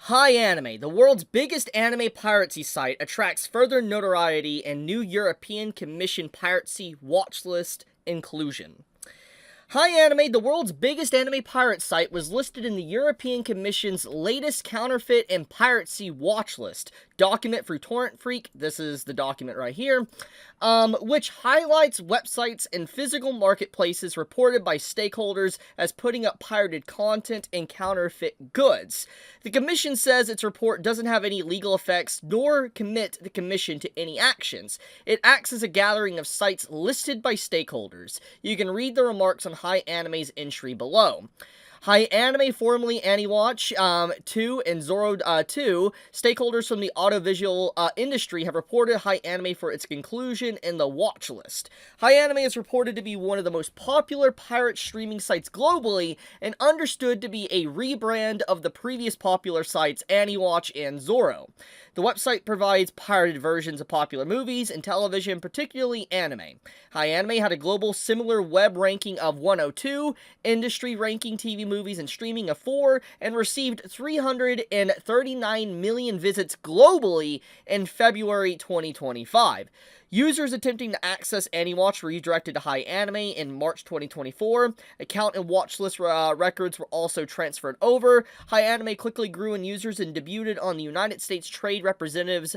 HiAnime, the world's biggest anime piracy site, attracts further notoriety and new European Commission piracy watchlist inclusion. HiAnime, the world's biggest anime pirate site, was listed in the European Commission's latest counterfeit and piracy watch list document through Torrent Freak. This is the document right here, which highlights websites and physical marketplaces reported by stakeholders as putting up pirated content and counterfeit goods. The Commission says its report doesn't have any legal effects nor commit the Commission to any actions. It acts as a gathering of sites listed by stakeholders. You can read the remarks on HiAnime's entry below. HiAnime, formerly Anywatch 2 and Zoro 2, stakeholders from the audiovisual industry have reported HiAnime for its conclusion in the watch list. HiAnime is reported to be one of the most popular pirate streaming sites globally and understood to be a rebrand of the previous popular sites Anywatch and Zoro. The website provides pirated versions of popular movies and television, particularly anime. HiAnime had a global similar web ranking of 102, industry ranking TV movies and streaming of 4, and received 339 million visits globally in February 2025. Users attempting to access Anywatch were redirected to HiAnime in March 2024. Account and watchlist records were also transferred over. HiAnime quickly grew in users and debuted on the United States Trade Representative's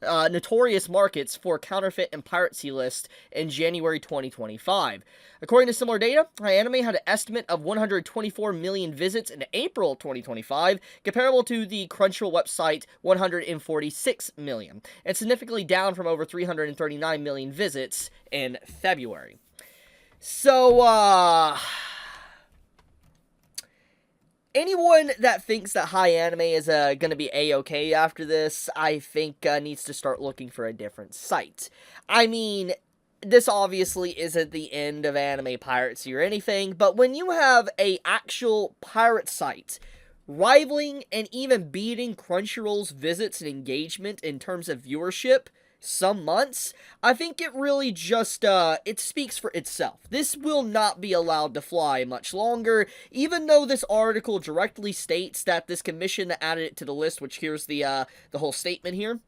notorious markets for counterfeit and piracy list in January 2025. According to similar data, HiAnime had an estimate of 124 million visits in April 2025, comparable to the Crunchyroll website 146 million, and significantly down from over 339 million visits in February. So, anyone that thinks that HiAnime is going to be A-okay after this, I think needs to start looking for a different site. I mean, this obviously isn't the end of anime piracy or anything, but when you have a actual pirate site rivaling and even beating Crunchyroll's visits and engagement in terms of viewership some months, I think it really just, it speaks for itself. This will not be allowed to fly much longer, even though this article directly states that this commission that added it to the list, which here's the whole statement here.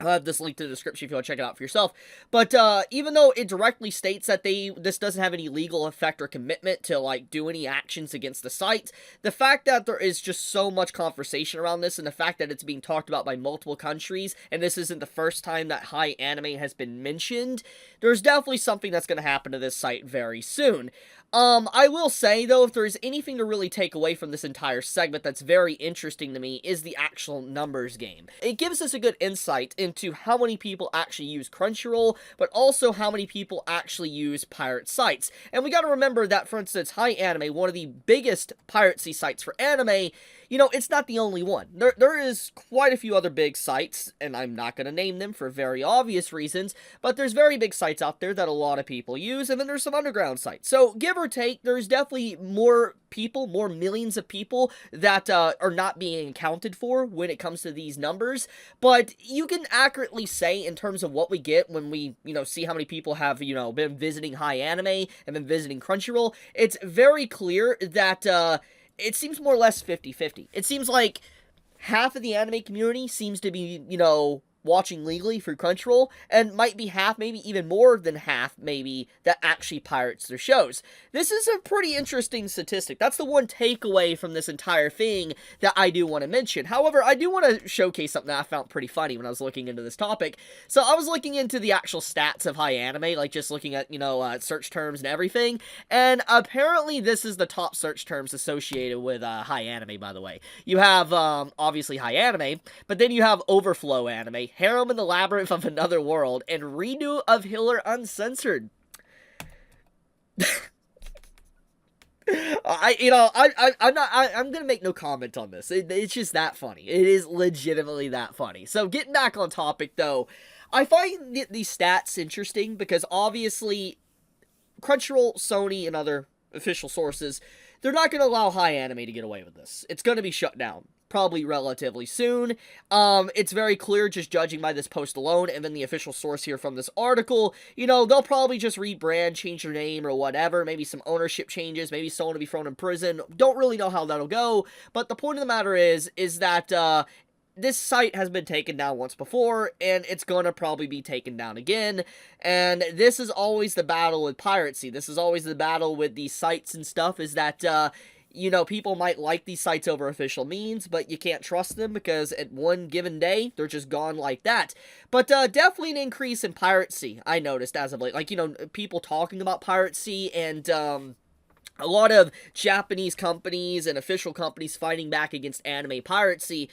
I'll have this linked in the description if you want to check it out for yourself. But even though it directly states that this doesn't have any legal effect or commitment to like do any actions against the site, the fact that there is just so much conversation around this and the fact that it's being talked about by multiple countries, and this isn't the first time that HiAnime has been mentioned, there's definitely something that's going to happen to this site very soon. I will say, though, if there's anything to really take away from this entire segment that's very interesting to me is the actual numbers game. It gives us a good insight into how many people actually use Crunchyroll, but also how many people actually use pirate sites. And we gotta remember that, for instance, HiAnime, one of the biggest piracy sites for anime, you know, it's not the only one. There is quite a few other big sites, and I'm not going to name them for very obvious reasons, but there's very big sites out there that a lot of people use, and then there's some underground sites. So, give or take, there's definitely more people, more millions of people that are not being accounted for when it comes to these numbers, but you can accurately say in terms of what we get when we, you know, see how many people have, you know, been visiting HiAnime and been visiting Crunchyroll, it's very clear that, it seems more or less 50-50. It seems like half of the anime community seems to be, you know, watching legally through Crunchyroll, and might be half, maybe even more than half, maybe, that actually pirates their shows. This is a pretty interesting statistic. That's the one takeaway from this entire thing that I do want to mention. However, I do want to showcase something that I found pretty funny when I was looking into this topic. So, I was looking into the actual stats of HiAnime, like just looking at, you know, search terms and everything, and apparently this is the top search terms associated with HiAnime, by the way. You have, obviously, HiAnime, but then you have Overflow Anime, Harem in the Labyrinth of Another World, and Redo of Hiller Uncensored. I'm gonna make no comment on this. It's just that funny. It is legitimately that funny. So, getting back on topic, though, I find these stats interesting because, obviously, Crunchyroll, Sony, and other official sources, they're not going to allow HiAnime to get away with this. It's going to be shut down. probably relatively soon. It's very clear just judging by this post alone, and then the official source here from this article, you know, they'll probably just rebrand, change their name or whatever, maybe some ownership changes, maybe someone will be thrown in prison. Don't really know how that'll go, but the point of the matter is that, this site has been taken down once before, and it's gonna probably be taken down again, and this is always the battle with piracy. This is always the battle with these sites and stuff, is that, you know, people might like these sites over official means, but you can't trust them because at one given day, they're just gone like that. But definitely an increase in piracy, I noticed as of late. Like, you know, people talking about piracy and, a lot of Japanese companies and official companies fighting back against anime piracy.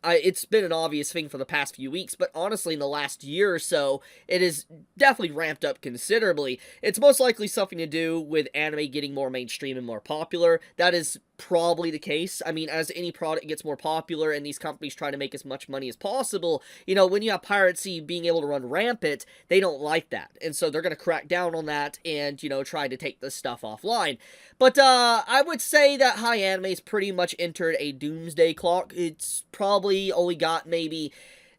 It's been an obvious thing for the past few weeks, but honestly, in the last year or so, it has definitely ramped up considerably. It's most likely something to do with anime getting more mainstream and more popular. That is probably the case. I mean, as any product gets more popular and these companies try to make as much money as possible, you know, when you have piracy being able to run rampant, they don't like that. And so they're going to crack down on that and, you know, try to take this stuff offline. But, I would say that HiAnime's pretty much entered a doomsday clock. It's probably only got maybe,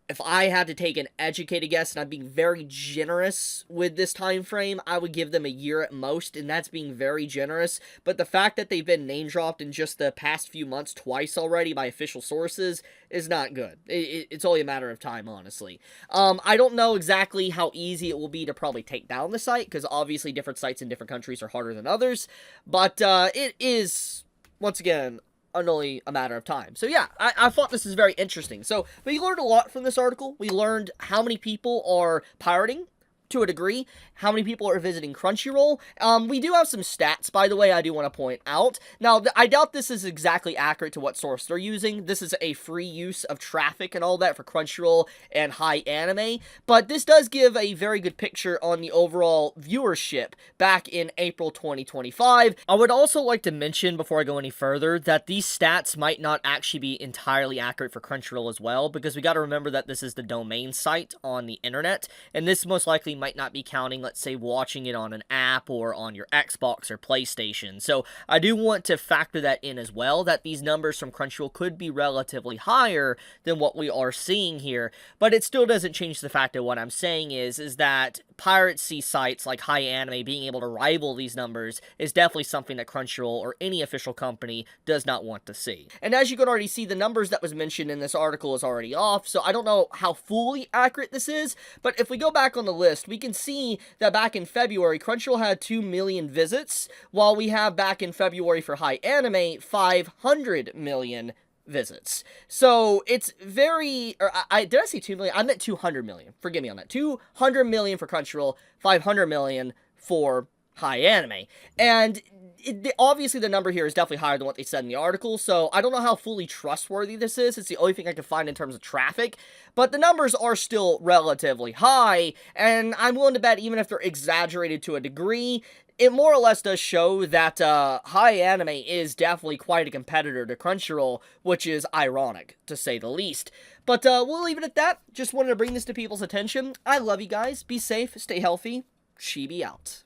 if I had to take an educated guess, and I'm being very generous with this time frame, I would give them a year at most, and that's being very generous. But the fact that they've been name-dropped in just the past few months twice already by official sources is not good. It's only a matter of time, honestly. I don't know exactly how easy it will be to probably take down the site, because obviously different sites in different countries are harder than others, but it is, once again, only a matter of time. So yeah, I thought this is very interesting. So we learned a lot from this article. We learned how many people are pirating, to a degree, how many people are visiting Crunchyroll. We do have some stats, by the way, I do want to point out. Now, I doubt this is exactly accurate to what source they're using. This is a free use of traffic and all that for Crunchyroll and HiAnime, but this does give a very good picture on the overall viewership back in April 2025. I would also like to mention, before I go any further, that these stats might not actually be entirely accurate for Crunchyroll as well, because we got to remember that this is the domain site on the internet, and this most likely might not be counting, let's say, watching it on an app or on your Xbox or PlayStation. So I do want to factor that in as well, that these numbers from Crunchyroll could be relatively higher than what we are seeing here, but it still doesn't change the fact that what I'm saying is that piracy sites like HiAnime being able to rival these numbers is definitely something that Crunchyroll or any official company does not want to see. And as you can already see, the numbers that was mentioned in this article is already off, so I don't know how fully accurate this is, but if we go back on the list, we can see that back in February, Crunchyroll had 2 million visits, while we have back in February for HiAnime, 500 million visits. So it's very, or did I say 2 million? I meant 200 million. Forgive me on that. 200 million for Crunchyroll, 500 million for HiAnime. And obviously the number here is definitely higher than what they said in the article, so I don't know how fully trustworthy this is. It's the only thing I can find in terms of traffic, but the numbers are still relatively high, and I'm willing to bet even if they're exaggerated to a degree, it more or less does show that HiAnime is definitely quite a competitor to Crunchyroll, which is ironic, to say the least. But we'll leave it at that. Just wanted to bring this to people's attention. I love you guys. Be safe. Stay healthy. Chibi out.